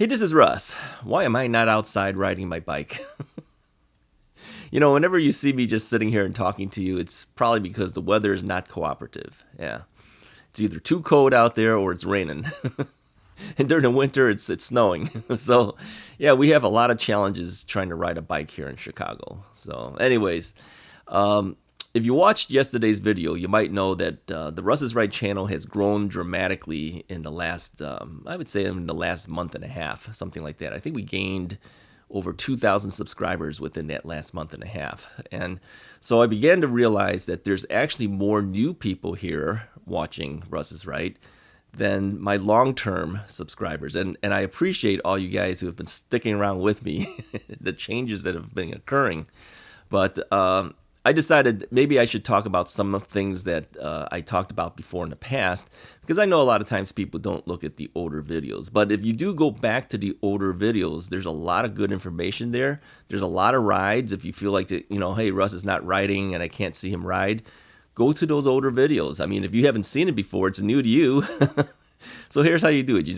Hey, this is Russ. Why am I not outside riding my bike? Whenever you see me just sitting here and talking to you, it's probably because the weather is not cooperative. Yeah. It's either too cold out there or it's raining. And during the winter, it's snowing. So, yeah, we have a lot of challenges trying to ride a bike here in Chicago. So, anyways, if you watched yesterday's video, you might know that the Russ's Ride channel has grown dramatically in the last, I would say in the last month and a half, something like that. I think we gained over 2,000 subscribers within that last month and a half. And so I began to realize that there's actually more new people here watching Russ's Ride than my long-term subscribers. And I appreciate all you guys who have been sticking around with me, the changes that have been occurring. But I decided maybe I should talk about some of the things that I talked about before in the past, because I know a lot of times people don't look at the older videos. But if you do go back to the older videos, there's a lot of good information there. There's a lot of rides. If you feel like, hey, Russ is not riding and I can't see him ride, go to those older videos. I mean, if you haven't seen it before, it's new to you. So here's how you do it. You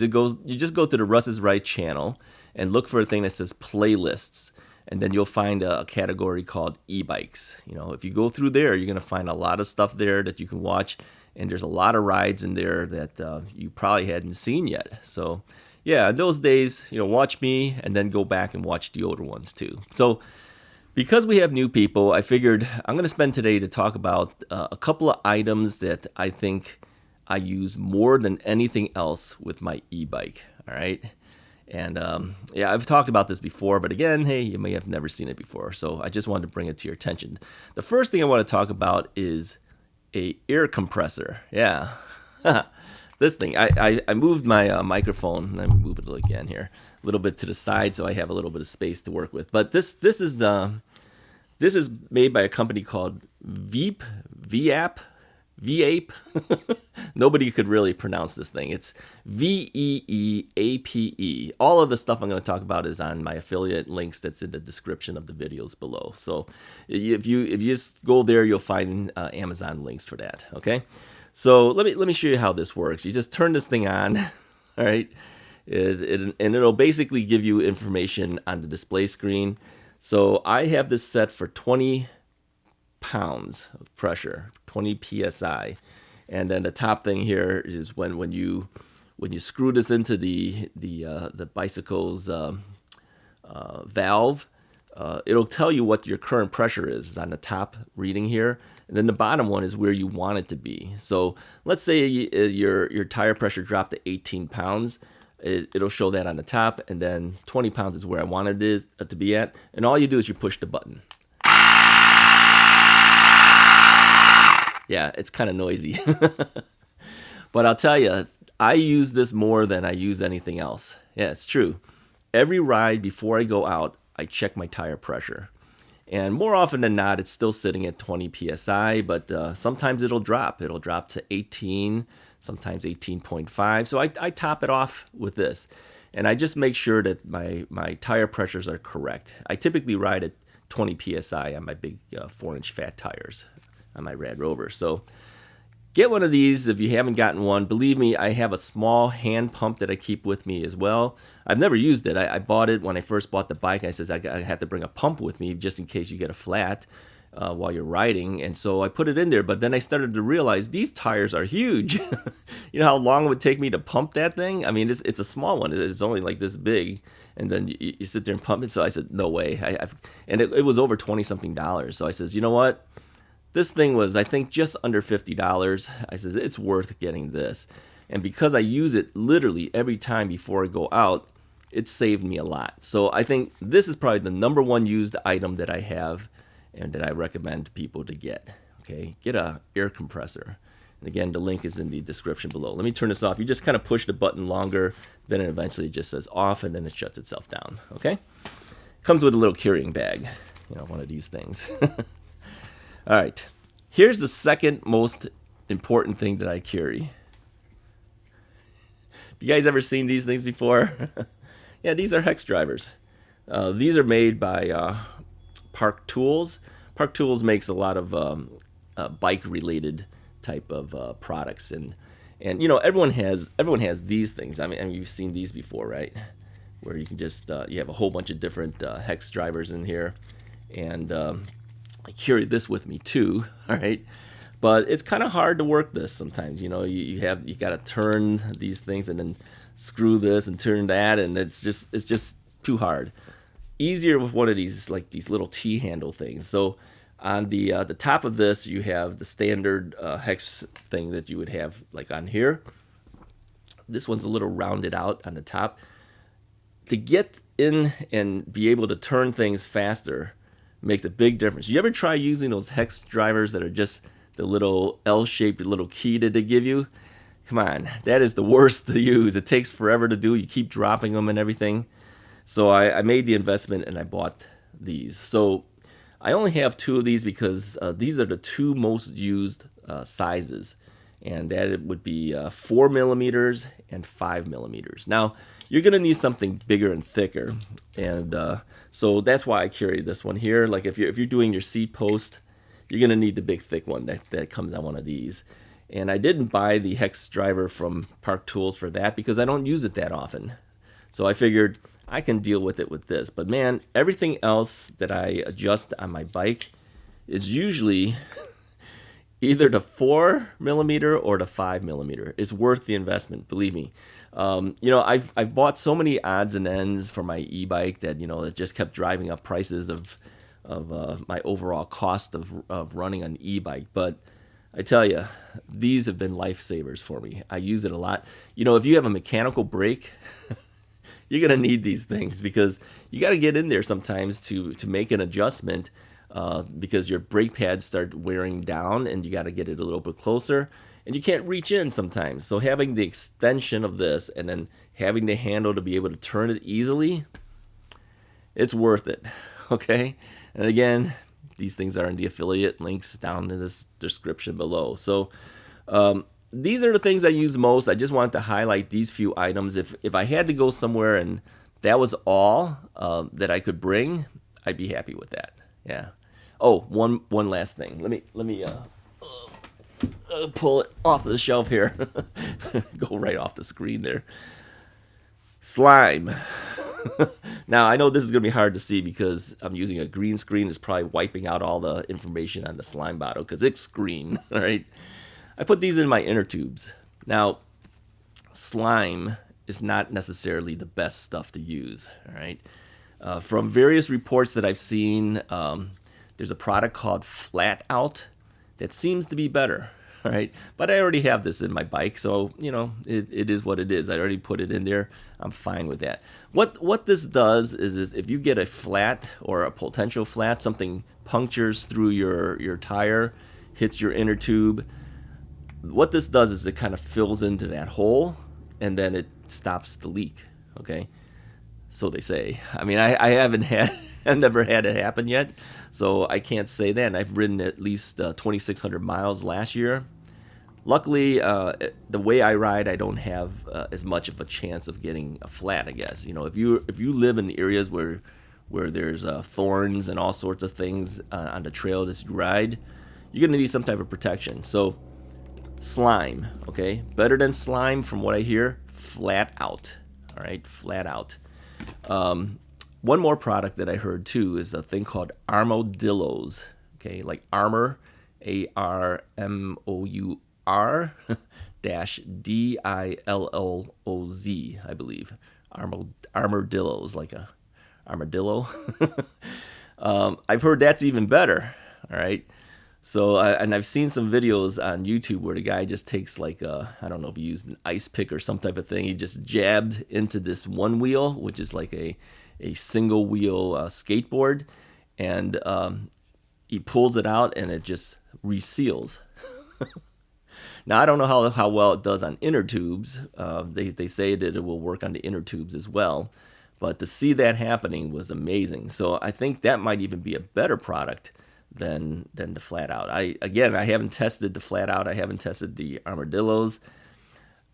just go to the Russ's Ride channel and look for a thing that says playlists. And then you'll find a category called eBikes. If you go through there, you're going to find a lot of stuff there that you can watch. And there's a lot of rides in there that you probably hadn't seen yet. So, yeah, those days, watch me and then go back and watch the older ones too. So, because we have new people, I figured I'm going to spend today to talk about a couple of items that I think I use more than anything else with my e-bike. All right. And yeah, I've talked about this before, but again, hey, you may have never seen it before. So I just wanted to bring it to your attention. The first thing I want to talk about is a air compressor. Yeah. This thing, I moved my microphone. Let me move it again here, a little bit to the side so I have a little bit of space to work with. But this is made by a company called Veeape. Nobody could really pronounce this thing. It's Veeape. All of the stuff I'm going to talk about is on my affiliate links that's in the description of the videos below. So if you just go there, you'll find Amazon links for that. Okay. So let me show you how this works. You just turn this thing on, all right, and it'll basically give you information on the display screen. So I have this set for 20 pounds of pressure, 20 psi, and then the top thing here is when you screw this into the bicycle's valve. It'll tell you what your current pressure is on the top reading here, and then the bottom one is where you want it to be. So let's say your tire pressure dropped to 18 pounds. It'll show that on the top, and then 20 pounds is where I wanted it to be at. And all you do is you push the button. Yeah, it's kind of noisy. But I'll tell you, I use this more than I use anything else. Yeah, it's true. Every ride before I go out, I check my tire pressure. And more often than not, it's still sitting at 20 psi, but sometimes it'll drop. It'll drop to 18, sometimes 18.5. So I top it off with this. And I just make sure that my tire pressures are correct. I typically ride at 20 psi on my big 4-inch fat tires on my Rad Rover. So get one of these if you haven't gotten one. Believe me, I have a small hand pump that I keep with me as well. I've never used it. I bought it when I first bought the bike. I says I have to bring a pump with me just in case you get a flat while you're riding. And so I put it in there, but then I started to realize these tires are huge. You know how long it would take me to pump that thing? I mean, it's a small one. It's only like this big. And then you sit there and pump it. So I said, no way. And it was over $20-something. So I says, you know what? This thing was, I think, just under $50. I said, it's worth getting this. And because I use it literally every time before I go out, it saved me a lot. So I think this is probably the #1 used item that I have and that I recommend people to get. Okay, get a air compressor. And again, the link is in the description below. Let me turn this off. You just kind of push the button longer, then it eventually just says off, and then it shuts itself down. Okay, comes with a little carrying bag, one of these things. All right, here's the second most important thing that I carry. Have you guys ever seen these things before? Yeah, these are Hex Drivers. These are made by Park Tools. Park Tools makes a lot of bike-related type of products, and everyone has these things. I mean, you've seen these before, right? where you can just you have a whole bunch of different hex drivers in here, and I carry this with me too. All right, but it's kind of hard to work this sometimes. You know, you got to turn these things and then screw this and turn that, and it's just too hard. Easier with one of these, like these little T-handle things. So on the top of this, you have the standard hex thing that you would have like on here. This one's a little rounded out on the top. To get in and be able to turn things faster makes a big difference. You ever try using those hex drivers that are just the little L-shaped little key that they give you? Come on, that is the worst to use. It takes forever to do. You keep dropping them and everything. So I made the investment and I bought these. So I only have 2 of these because these are the 2 most used sizes. And that would be 4 millimeters and 5 millimeters. Now, you're going to need something bigger and thicker. And so that's why I carry this one here. Like if you're doing your seat post, you're going to need the big thick one that comes on one of these. And I didn't buy the hex driver from Park Tools for that because I don't use it that often. So I figured I can deal with it with this. But man, everything else that I adjust on my bike is usually either the 4 millimeter or the 5 millimeter. It's worth the investment, believe me. You know, I've bought so many odds and ends for my e-bike that, you know, it just kept driving up prices of my overall cost of running an e-bike. But I tell you, these have been lifesavers for me. I use it a lot. You know, if you have a mechanical brake, you're going to need these things because you got to get in there sometimes to make an adjustment because your brake pads start wearing down and you got to get it a little bit closer and you can't reach in sometimes. So having the extension of this and then having the handle to be able to turn it easily, it's worth it. Okay. And again, these things are in the affiliate links down in this description below. So these are the things I use most. I just wanted to highlight these few items. If I had to go somewhere and that was all that I could bring, I'd be happy with that. Yeah. Oh, one last thing. Let me pull it off the shelf here. Go right off the screen there. Slime. Now, I know this is going to be hard to see because I'm using a green screen. It's probably wiping out all the information on the slime bottle because it's green, all right? I put these in my inner tubes. Now, slime is not necessarily the best stuff to use, all right? From various reports that I've seen, there's a product called Flat Out that seems to be better, all right? But I already have this in my bike, so, you know, it is what it is. I already put it in there. I'm fine with that. What this does is if you get a flat or a potential flat, something punctures through your tire, hits your inner tube, what this does is it kind of fills into that hole, and then it stops the leak, okay? So they say. I mean, I've never had it happen yet, so I can't say that. And I've ridden at least 2,600 miles last year. Luckily, the way I ride, I don't have as much of a chance of getting a flat, I guess. You know, if you live in areas where there's thorns and all sorts of things on the trail that you ride, you're going to need some type of protection. So slime, okay? Better than slime from what I hear, Flat Out. All right, Flat Out. One more product that I heard too is a thing called armadillos. Okay, like armor, ARMOUR dash DILLOZ, I believe. Armadillos, like a armadillo. I've heard that's even better. All right. So, and I've seen some videos on YouTube where the guy just takes like I don't know if he used an ice pick or some type of thing. He just jabbed into this one wheel, which is like a single wheel skateboard, and he pulls it out and it just reseals. Now, I don't know how well it does on inner tubes. They say that it will work on the inner tubes as well. But to see that happening was amazing. So I think that might even be a better product than the Flat Out. I haven't tested the Flat Out. I haven't tested the armadillos.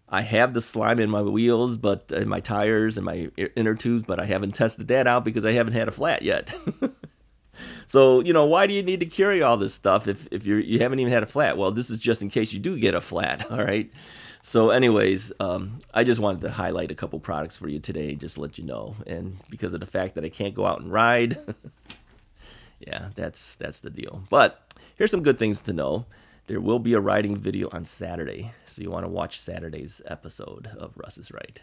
I have the slime in my wheels, but in my tires and my inner tubes, but I haven't tested that out because I haven't had a flat yet. So, you know, why do you need to carry all this stuff if you haven't even had a flat? Well, this is just in case you do get a flat, all right? So anyways, I just wanted to highlight a couple products for you today, just to let you know. And because of the fact that I can't go out and ride, yeah, that's the deal. But here's some good things to know. There will be a riding video on Saturday, so you want to watch Saturday's episode of Russ is Right.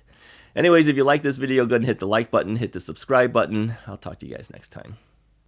Anyways, if you like this video, go ahead and hit the like button, hit the subscribe button. I'll talk to you guys next time.